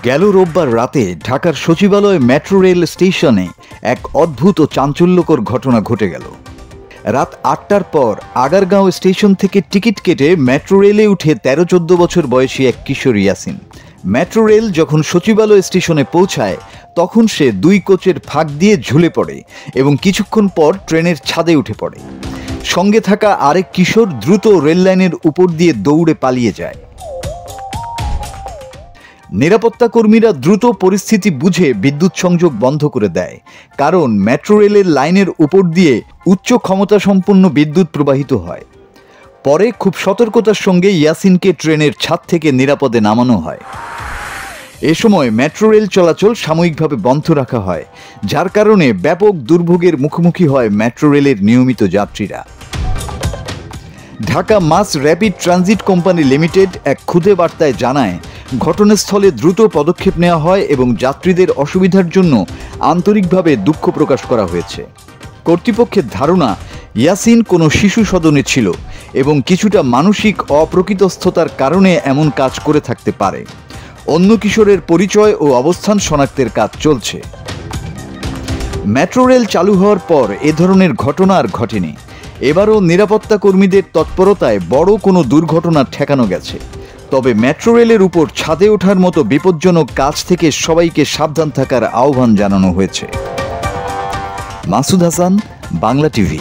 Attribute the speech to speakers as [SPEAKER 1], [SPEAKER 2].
[SPEAKER 1] গেল রোববার রাতে ঢাকার সচিবালয় মেট্রো রেল স্টেশনে এক অদ্ভুত ও চাঞ্চল্যকর ঘটনা ঘটে গেল। রাত ৮টার পর আগারগাঁও স্টেশন থেকে টিকিট কেটে মেট্রো রেলে উঠে ১৩-১৪ বছর বয়সী এক কিশোর ইয়াসিন। মেট্রো রেল যখন সচিবালয় স্টেশনে পৌঁছায় তখন সে ২ কোচের ফাঁক দিয়ে ঝুলে পড়ে এবং কিছুক্ষণ পর ট্রেনের ছাদে উঠে পড়ে। সঙ্গে থাকা আরেক কিশোর দ্রুত রেল লাইনের উপর দিয়ে দৌড়ে পালিয়ে যায়। নিরাপত্তা কর্মীরা দ্রুত পরিস্থিতি বুঝে বিদ্যুৎ সংযোগ বন্ধ করে দেয়, কারণ মেট্রো রেলের লাইনের উপর দিয়ে উচ্চ ক্ষমতা সম্পন্ন বিদ্যুৎ প্রবাহিত হয়। পরে খুব সতর্কতার সঙ্গে ইয়াসিনকে ট্রেনের ছাদ থেকে নিরাপদে নামানো হয়। এ সময় মেট্রো রেল চলাচল সাময়িকভাবে বন্ধ রাখা হয়, যার কারণে ব্যাপক দুর্ভোগের মুখোমুখি হয় মেট্রো রেলের নিয়মিত যাত্রীরা। Dhaka mass rapid transit company limited এক খুদে বার্তায় জানায়, ঘটনাস্থলে দ্রুত পদক্ষেপ নেওয়া হয় এবং যাত্রীদের অসুবিধার জন্য আন্তরিকভাবে দুঃখ প্রকাশ করা হয়েছে। কর্তৃপক্ষের ধারণা, ইয়াসিন কোনো শিশু সদনে ছিল এবং কিছুটা মানসিক অপ্রকৃতস্থতার কারণে এমন কাজ করে থাকতে পারে। অন্য কিশোরের পরিচয় ও অবস্থান শনাক্তের কাজ চলছে। মেট্রো রেল চালু হওয়ার পর এ ধরনের ঘটনা আর ঘটেনি। এবারও নিরাপত্তা কর্মীদের তৎপরতায় বড় কোনো দুর্ঘটনা ঠেকানো গেছে। তবে মেট্রো রেলের উপর ছাদে ওঠার মতো বিপজ্জনক কাজ থেকে সবাইকে সাবধান থাকার আহ্বান জানানো হয়েছে। মাসুদ হাসান, বাংলা টিভি।